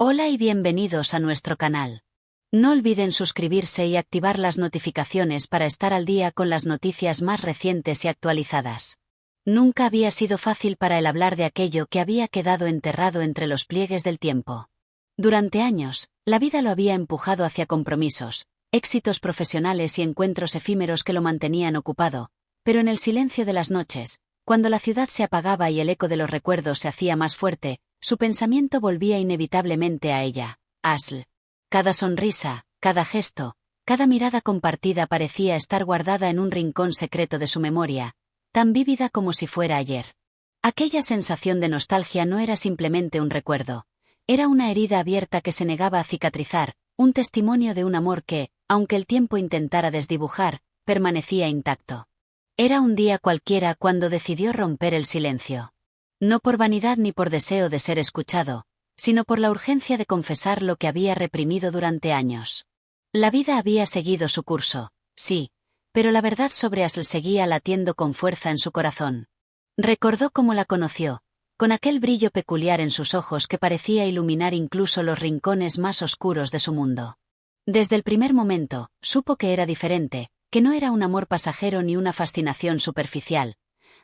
Hola y bienvenidos a nuestro canal. No olviden suscribirse y activar las notificaciones para estar al día con las noticias más recientes y actualizadas. Nunca había sido fácil para él hablar de aquello que había quedado enterrado entre los pliegues del tiempo. Durante años, la vida lo había empujado hacia compromisos, éxitos profesionales y encuentros efímeros que lo mantenían ocupado, pero en el silencio de las noches, cuando la ciudad se apagaba y el eco de los recuerdos se hacía más fuerte, su pensamiento volvía inevitablemente a ella, Asl. Cada sonrisa, cada gesto, cada mirada compartida parecía estar guardada en un rincón secreto de su memoria, tan vívida como si fuera ayer. Aquella sensación de nostalgia no era simplemente un recuerdo, era una herida abierta que se negaba a cicatrizar, un testimonio de un amor que, aunque el tiempo intentara desdibujar, permanecía intacto. Era un día cualquiera cuando decidió romper el silencio. No por vanidad ni por deseo de ser escuchado, sino por la urgencia de confesar lo que había reprimido durante años. La vida había seguido su curso, sí, pero la verdad sobre Asl seguía latiendo con fuerza en su corazón. Recordó cómo la conoció, con aquel brillo peculiar en sus ojos que parecía iluminar incluso los rincones más oscuros de su mundo. Desde el primer momento, supo que era diferente, que no era un amor pasajero ni una fascinación superficial.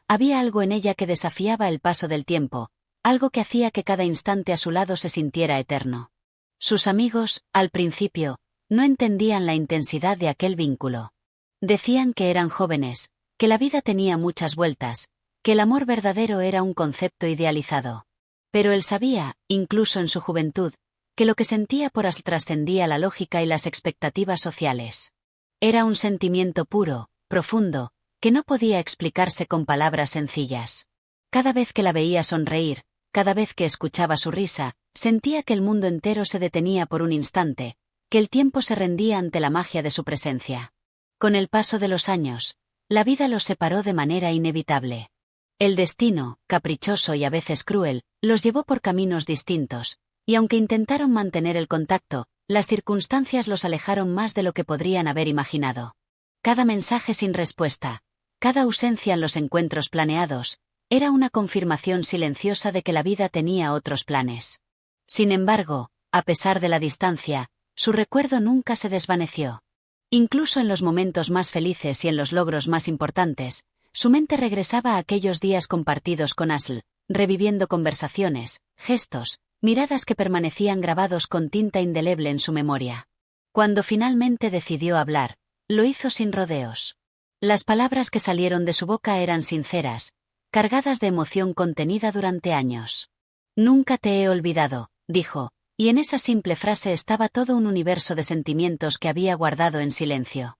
Había algo en ella que desafiaba el paso del tiempo, algo que hacía que cada instante a su lado se sintiera eterno. Sus amigos, al principio, no entendían la intensidad de aquel vínculo. Decían que eran jóvenes, que la vida tenía muchas vueltas, que el amor verdadero era un concepto idealizado. Pero él sabía, incluso en su juventud, que lo que sentía por Asl trascendía la lógica y las expectativas sociales. Era un sentimiento puro, profundo, que no podía explicarse con palabras sencillas. Cada vez que la veía sonreír, cada vez que escuchaba su risa, sentía que el mundo entero se detenía por un instante, que el tiempo se rendía ante la magia de su presencia. Con el paso de los años, la vida los separó de manera inevitable. El destino, caprichoso y a veces cruel, los llevó por caminos distintos, y aunque intentaron mantener el contacto, las circunstancias los alejaron más de lo que podrían haber imaginado. Cada mensaje sin respuesta, cada ausencia en los encuentros planeados, era una confirmación silenciosa de que la vida tenía otros planes. Sin embargo, a pesar de la distancia, su recuerdo nunca se desvaneció. Incluso en los momentos más felices y en los logros más importantes, su mente regresaba a aquellos días compartidos con Asl, reviviendo conversaciones, gestos, miradas que permanecían grabados con tinta indeleble en su memoria. Cuando finalmente decidió hablar, lo hizo sin rodeos. Las palabras que salieron de su boca eran sinceras, cargadas de emoción contenida durante años. «Nunca te he olvidado», dijo, y en esa simple frase estaba todo un universo de sentimientos que había guardado en silencio.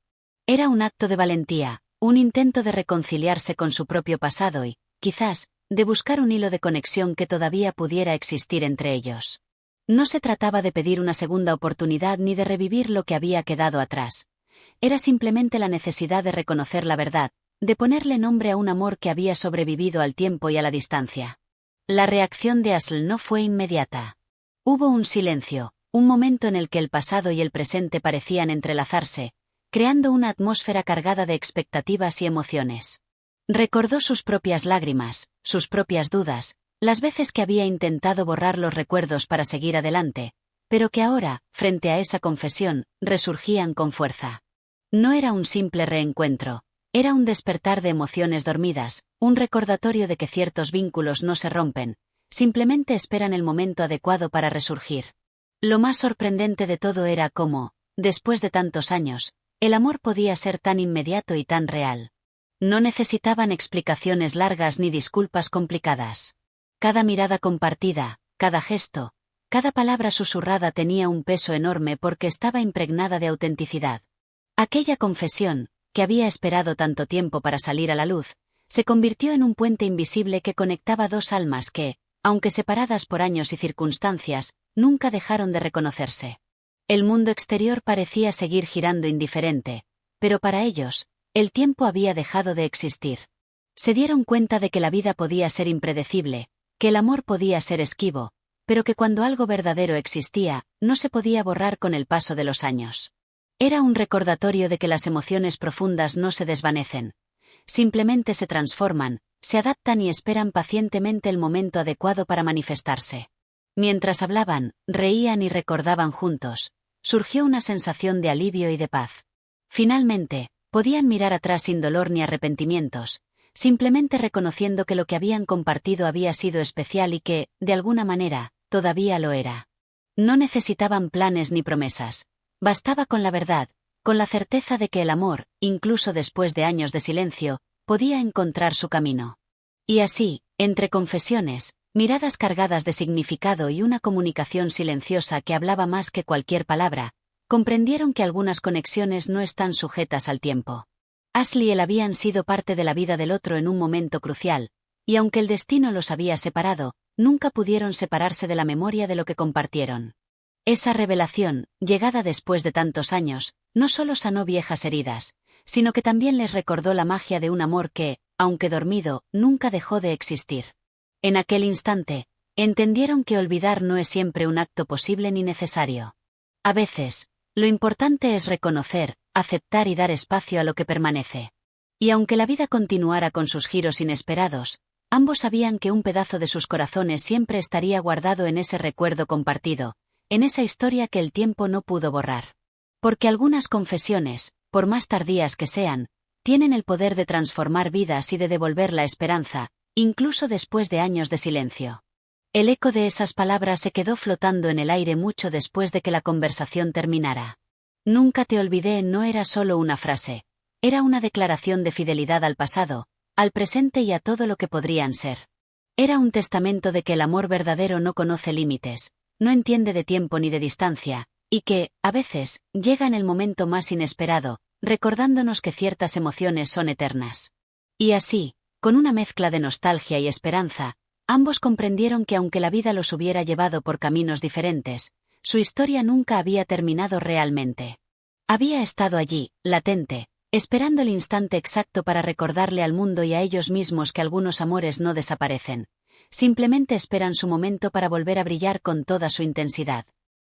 Era un acto de valentía, un intento de reconciliarse con su propio pasado y, quizás, de buscar un hilo de conexión que todavía pudiera existir entre ellos. No se trataba de pedir una segunda oportunidad ni de revivir lo que había quedado atrás. Era simplemente la necesidad de reconocer la verdad, de ponerle nombre a un amor que había sobrevivido al tiempo y a la distancia. La reacción de Asl no fue inmediata. Hubo un silencio, un momento en el que el pasado y el presente parecían entrelazarse, creando una atmósfera cargada de expectativas y emociones. Recordó sus propias lágrimas, sus propias dudas, las veces que había intentado borrar los recuerdos para seguir adelante, pero que ahora, frente a esa confesión, resurgían con fuerza. No era un simple reencuentro, era un despertar de emociones dormidas, un recordatorio de que ciertos vínculos no se rompen, simplemente esperan el momento adecuado para resurgir. Lo más sorprendente de todo era cómo, después de tantos años, el amor podía ser tan inmediato y tan real. No necesitaban explicaciones largas ni disculpas complicadas. Cada mirada compartida, cada gesto, cada palabra susurrada tenía un peso enorme porque estaba impregnada de autenticidad. Aquella confesión, que había esperado tanto tiempo para salir a la luz, se convirtió en un puente invisible que conectaba dos almas que, aunque separadas por años y circunstancias, nunca dejaron de reconocerse. El mundo exterior parecía seguir girando indiferente, pero para ellos, el tiempo había dejado de existir. Se dieron cuenta de que la vida podía ser impredecible, que el amor podía ser esquivo, pero que cuando algo verdadero existía, no se podía borrar con el paso de los años. Era un recordatorio de que las emociones profundas no se desvanecen, simplemente se transforman, se adaptan y esperan pacientemente el momento adecuado para manifestarse. Mientras hablaban, reían y recordaban juntos, surgió una sensación de alivio y de paz. Finalmente, podían mirar atrás sin dolor ni arrepentimientos, simplemente reconociendo que lo que habían compartido había sido especial y que, de alguna manera, todavía lo era. No necesitaban planes ni promesas. Bastaba con la verdad, con la certeza de que el amor, incluso después de años de silencio, podía encontrar su camino. Y así, entre confesiones, miradas cargadas de significado y una comunicación silenciosa que hablaba más que cualquier palabra, comprendieron que algunas conexiones no están sujetas al tiempo. Ashley y él habían sido parte de la vida del otro en un momento crucial, y aunque el destino los había separado, nunca pudieron separarse de la memoria de lo que compartieron. Esa revelación, llegada después de tantos años, no solo sanó viejas heridas, sino que también les recordó la magia de un amor que, aunque dormido, nunca dejó de existir. En aquel instante, entendieron que olvidar no es siempre un acto posible ni necesario. A veces, lo importante es reconocer, aceptar y dar espacio a lo que permanece. Y aunque la vida continuara con sus giros inesperados, ambos sabían que un pedazo de sus corazones siempre estaría guardado en ese recuerdo compartido, en esa historia que el tiempo no pudo borrar. Porque algunas confesiones, por más tardías que sean, tienen el poder de transformar vidas y de devolver la esperanza, incluso después de años de silencio. El eco de esas palabras se quedó flotando en el aire mucho después de que la conversación terminara. Nunca te olvidé no era solo una frase, era una declaración de fidelidad al pasado, al presente y a todo lo que podrían ser. Era un testamento de que el amor verdadero no conoce límites, no entiende de tiempo ni de distancia, y que, a veces, llega en el momento más inesperado, recordándonos que ciertas emociones son eternas. Y así, con una mezcla de nostalgia y esperanza, ambos comprendieron que aunque la vida los hubiera llevado por caminos diferentes, su historia nunca había terminado realmente. Había estado allí, latente, esperando el instante exacto para recordarle al mundo y a ellos mismos que algunos amores no desaparecen, simplemente esperan su momento para volver a brillar con toda su intensidad.